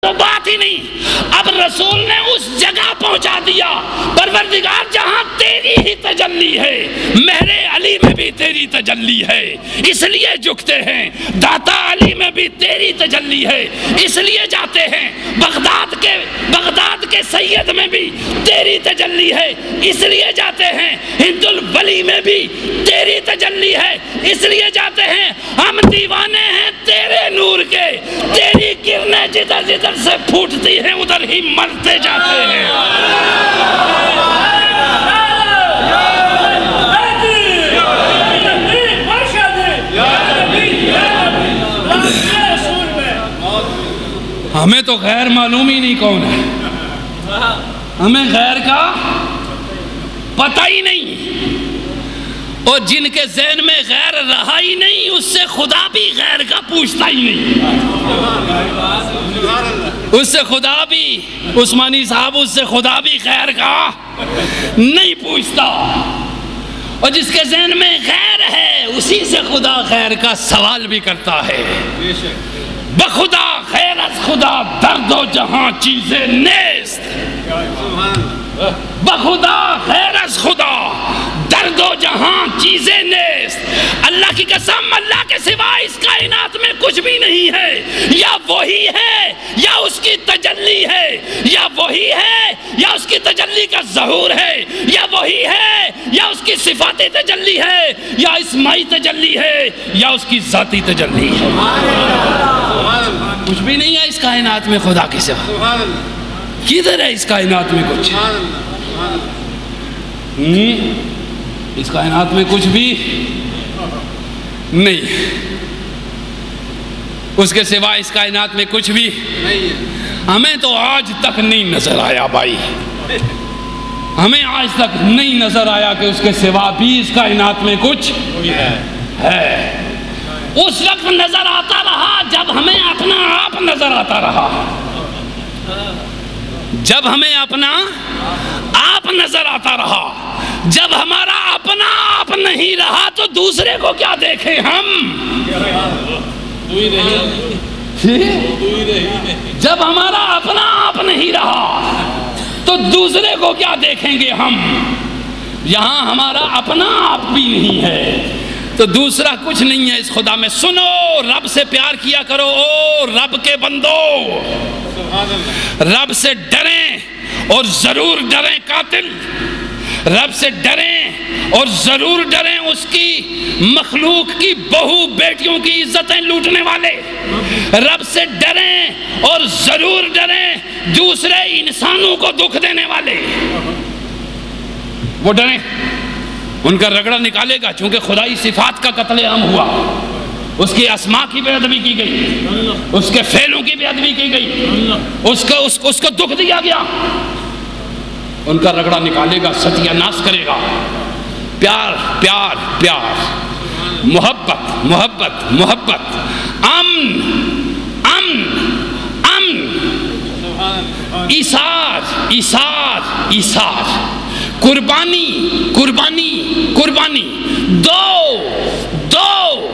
وہ بات ہی نہیں۔ اب رسول نے اس جگہ پہنچا دیا، پروردگار جہاں تیری ہی تجلی ہے، مہر علی میں بھی تیری تجلی ہے اس لیے جھکتے ہیں، داتا علی میں بھی تیری تجلی ہے اس لیے جاتے ہیں، بغداد کے سید میں بھی تیری تجلی ہے اس لیے جاتے ہیں، ہند الولی میں بھی تیری تجلی ہے اس لیے جاتے ہیں۔ ہم دیوانے ہیں تیرے نور کے، تیری کرنیں جدھر جدھر سے پھوٹتی ہیں ادھر ہی مرتے جاتے ہیں۔ ہمیں تو غیر معلوم ہی نہیں کون ہے، ہمیں غیر کا پتہ ہی نہیں، اور جن کے ذہن میں غیر رہا ہی نہیں اس سے خدا بھی غیر کا پوچھتا ہی نہیں، اس سے خدا بھی، عثمانی صاحب اس سے خدا بھی غیر کا نہیں پوچھتا، اور جس کے ذہن میں غیر ہے اسی سے خدا غیر کا سوال بھی کرتا ہے۔ بخدا غیر از خدا درد و جہاں چیزیں نیست، بخدا غیر از خدا درد و جہاں چیزیں نیست۔ اللہ کی قسم، اللہ کے سوا اس کائنات میں کچھ بھی نہیں ہے، یا وہی ہے یا اس کی تجلی ہے، یا وہی ہے یا اس کی تجلی کا ظہور ہے، یا وہی ہے یا اس کی صفاتی تجلی ہے، یا اسمائی تجلی ہے یا اس کی ذاتی تجلی ہے۔ کچھ بھی نہیں ہے اس کائنات میں خدا کے سوا۔ کدھر ہے اس کائنات میں کچھ؟ اس کائنات میں کچھ بھی نہیں، اس کے سوا اس کائنات میں کچھ بھی ہمیں تو آج تک نہیں نظر آیا بھائی، ہمیں آج تک نہیں نظر آیا کہ اس کے سوا بھی اس کائنات میں کچھ ہے۔ اس وقت نظر آتا رہا جب ہمیں اپنا آپ نظر آتا رہا، جب ہمیں اپنا آپ نظر آتا رہا، جب ہمارا اپنا آپ نہیں رہا تو دوسرے کو کیا دیکھیں ہم؟ جب ہمارا اپنا آپ نہیں رہا تو دوسرے کو کیا دیکھیں گے ہم؟ یہاں ہمارا اپنا آپ بھی نہیں ہے تو دوسرا کچھ نہیں ہے اس خدا میں۔ سنو، رب سے پیار کیا کرو او رب کے بندو، رب سے ڈریں اور ضرور ڈریں قاتل، رب سے ڈریں اور ضرور ڈریں اس کی مخلوق کی بہو بیٹیوں کی عزتیں لوٹنے والے، رب سے ڈریں اور ضرور ڈریں دوسرے انسانوں کو دکھ دینے والے۔ وہ ڈریں، ان کا رگڑا نکالے گا، چونکہ خدائی صفات کا قتل عام ہوا، اس کی اسماء کی بے ادبی کی گئی، اس کے فعلوں کی بے ادبی کی گئی، اس کو دکھ دیا گیا، ان کا رگڑا نکالے گا، ستیہ ناش کرے گا۔ پیار پیار پیار، محبت محبت محبت، امن امن امن، ایثار ایثار ایثار، قربانی قربانی قربانی، دو دو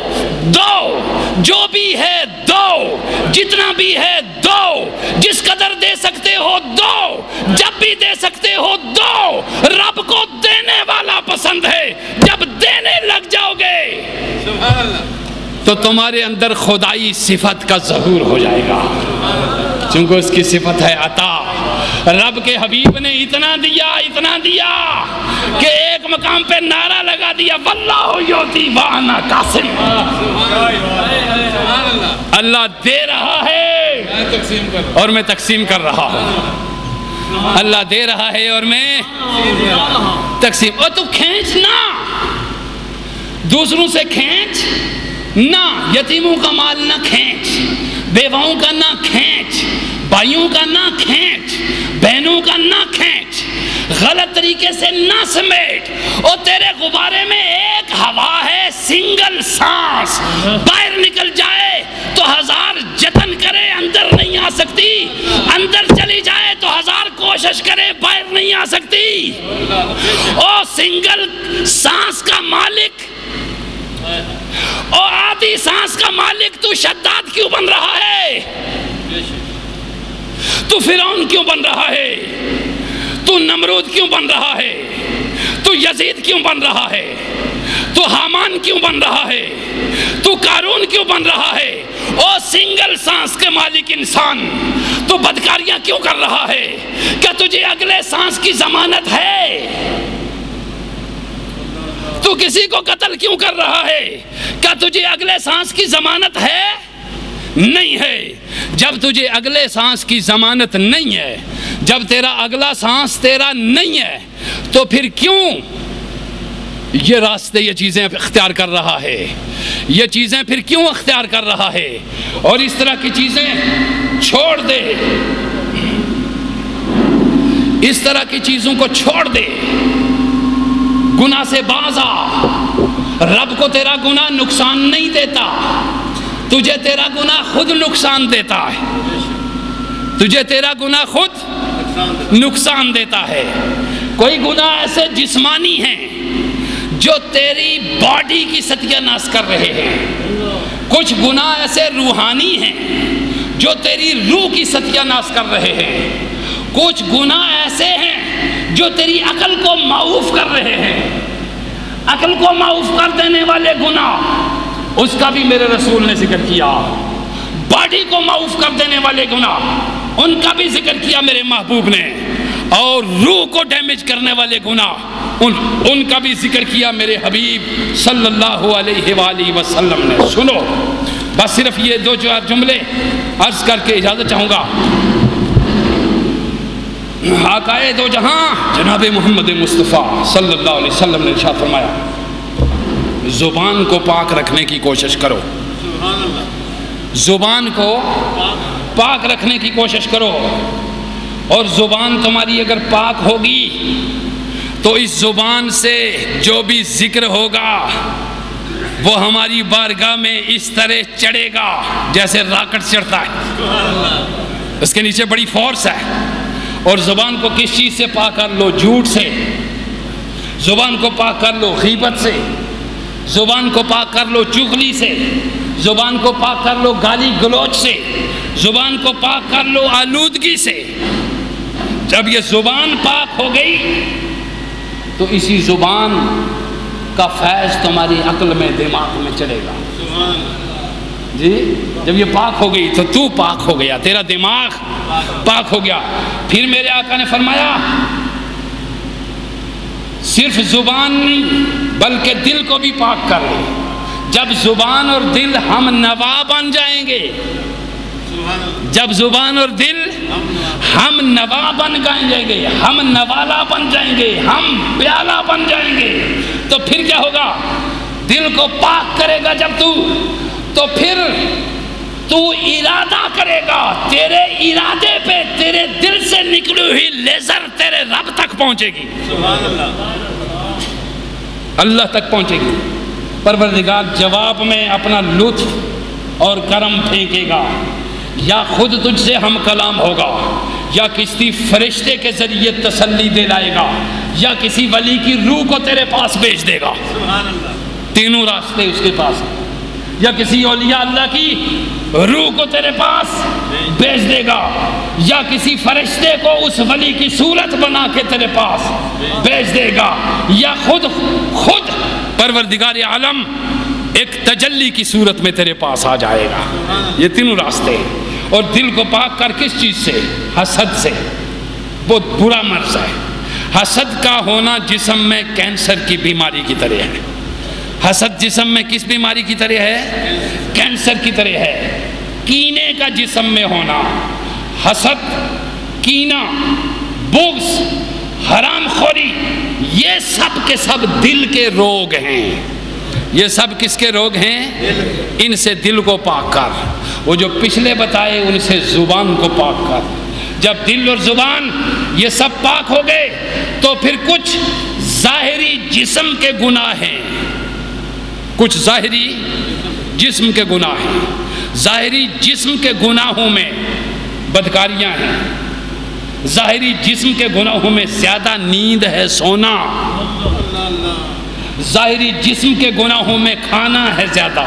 دو، جو بھی ہے دو، جتنا بھی ہے دو، جس قدر دے سکتے ہو دو، جب بھی دے سکتے ہو دو۔ رب کو دینے والا پسند ہے، جب دینے لگ جاؤ گے تو تمہارے اندر خدائی صفت کا ظہور ہو جائے گا، چونکہ اس کی صفت ہے عطا۔ رب کے حبیب نے اتنا دیا کہ ایک مقام پہ نعرہ لگا دیا، واللہ یعطی وانا قاسم، اللہ دے رہا ہے اور میں تقسیم کر رہا ہوں، اللہ دے رہا ہے اور میں تقسیم۔ اور تو کھینچ نہ، دوسروں سے کھینچ نہ، یتیموں کا مال نہ کھینچ، بیواؤں کا نہ کھینچ، بھائیوں کا نہ کھینچ، بہنوں کا نہ کھینچ، غلط طریقے سے نہ سمیٹ۔ اور تیرے غبارے میں ایک ہوا ہے، سنگل سانس باہر نکل جائے تو ہزار جتن کرے اندر نہیں آ سکتی، اندر چلی جائے تو ہزار کوشش کرے باہر نہیں آ سکتی۔ او سنگل سانس کا مالک، او آدھی سانس کا مالک، تو شداد کیوں بن رہا ہے؟ تو فرعون کیوں بن رہا ہے؟ تو نمرود کیوں بن رہا ہے؟ تو یزید کیوں بن رہا ہے؟ تو حامان کیوں بن رہا ہے؟ تو قارون کیوں بن رہا ہے؟ او سنگل سانس کے مالک انسان، تو بدکاریاں کیوں کر رہا ہے؟ کیا تجھے اگلے سانس کی ضمانت ہے؟ تو کسی کو قتل کیوں کر رہا ہے؟ کیا تجھے اگلے سانس کی ضمانت ہے؟ نہیں ہے۔ جب تجھے اگلے سانس کی ضمانت نہیں ہے، جب تیرا اگلا سانس تیرا نہیں ہے، تو پھر کیوں یہ راستے، یہ چیزیں اختیار کر رہا ہے؟ یہ چیزیں پھر کیوں اختیار کر رہا ہے؟ اور اس طرح کی چیزیں چھوڑ دے، اس طرح کی چیزوں کو چھوڑ دے، گناہ سے باز آ۔ رب کو تیرا گناہ نقصان نہیں دیتا، تجھے تیرا گناہ خود نقصان دیتا ہے، تجھے تیرا گناہ خود نقصان دیتا ہے۔ کوئی گناہ ایسے جسمانی ہیں جو تیری باڈی کی ستیہ ناش کر رہے ہیں، کچھ گناہ ایسے روحانی ہیں جو تیری روح کی ستیہ ناش کر رہے ہیں، کچھ گناہ ایسے ہیں جو تیری عقل کو معوف کر رہے ہیں۔ عقل کو معوف کر دینے والے گناہ، اس کا بھی میرے رسول نے ذکر کیا۔ باڈی کو معوف کر دینے والے گناہ، ان کا بھی ذکر کیا میرے محبوب نے۔ اور روح کو ڈیمیج کرنے والے گناہ، ان کا بھی ذکر کیا میرے حبیب صلی اللہ علیہ وآلہ وسلم نے۔ سنو، بس صرف یہ دو جملے عرض کر کے اجازت چاہوں گا۔ آقائے دو جہاں جناب محمد مصطفیٰ صلی اللہ علیہ وسلم نے ارشاد فرمایا، زبان کو پاک رکھنے کی کوشش کرو، زبان کو پاک رکھنے کی کوشش کرو۔ اور زبان تمہاری اگر پاک ہوگی تو اس زبان سے جو بھی ذکر ہوگا وہ ہماری بارگاہ میں اس طرح چڑھے گا جیسے راکٹ چڑھتا ہے، اس کے نیچے بڑی فورس ہے۔ اور زبان کو کس چیز سے پاک کر لو؟ جھوٹ سے۔ زبان کو پاک کر لو غیبت سے، زبان کو پاک کر لو چغلی سے، زبان کو پاک کر لو گالی گلوچ سے، زبان کو پاک کر لو آلودگی سے۔ جب یہ زبان پاک ہو گئی تو اسی زبان کا فیض تمہاری عقل میں، دماغ میں چلے گا۔ جی، جب یہ پاک ہو گئی تو تو پاک ہو گیا، تیرا دماغ پاک ہو گیا۔ پھر میرے آقا نے فرمایا صرف زبان نہیں بلکہ دل کو بھی پاک کر لے۔ جب زبان اور دل ہم نوا بن جائیں گے، جب زبان اور دل ہم نوا بن جائیں گے، ہم نوالا بن جائیں گے، ہم پیالہ بن جائیں گے، تو پھر کیا ہوگا؟ دل کو پاک کرے گا جب تو پھر تو ارادہ کرے گا، تیرے ارادے پہ تیرے دل سے نکلی ہوئی لیزر تیرے رب تک پہنچے گی، اللہ تک پہنچے گی۔ پروردگار جواب میں اپنا لطف اور کرم پھینکے گا، یا خود تجھ سے ہم کلام ہوگا، یا کسی فرشتے کے ذریعے تسلی دے لائے گا، یا کسی ولی کی روح کو تیرے پاس بھیج دے گا۔ تینوں راستے اس کے پاس ہیں۔ یا کسی اولیاء اللہ کی روح کو تیرے پاس بھیج دے گا، یا کسی فرشتے کو اس ولی کی صورت بنا کے تیرے پاس بھیج دے گا، یا خود پروردگار عالم ایک تجلی کی صورت میں تیرے پاس آ جائے گا۔ یہ تینوں راستے۔ اور دل کو پاک کر کس چیز سے؟ حسد سے۔ بہت برا مرض ہے حسد کا ہونا، جسم میں کینسر کی بیماری کی طرح ہے۔ حسد جسم میں کس بیماری کی طرح ہے؟ کینسر کی طرح ہے۔ کینے کا جسم میں ہونا، حسد، کینہ، بغض، حرام خوری، یہ سب کے سب دل کے روگ ہیں۔ یہ سب کس کے روگ ہیں؟ ان سے دل کو پاک کر۔ وہ جو پچھلے بتائے ان سے زبان کو پاک کر۔ جب دل اور زبان یہ سب پاک ہو گئے تو پھر کچھ ظاہری جسم کے گناہ ہیں، کچھ ظاہری جسم کے گناہ ہیں۔ ظاہری جسم کے گناہوں میں بدکاریاں ہیں، ظاہری جسم کے گناہوں میں زیادہ نیند ہے، سونا، ظاہری جسم کے گناہوں میں کھانا ہے زیادہ،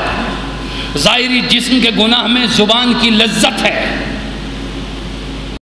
ظاہری جسم کے گناہ میں زبان کی لذت ہے،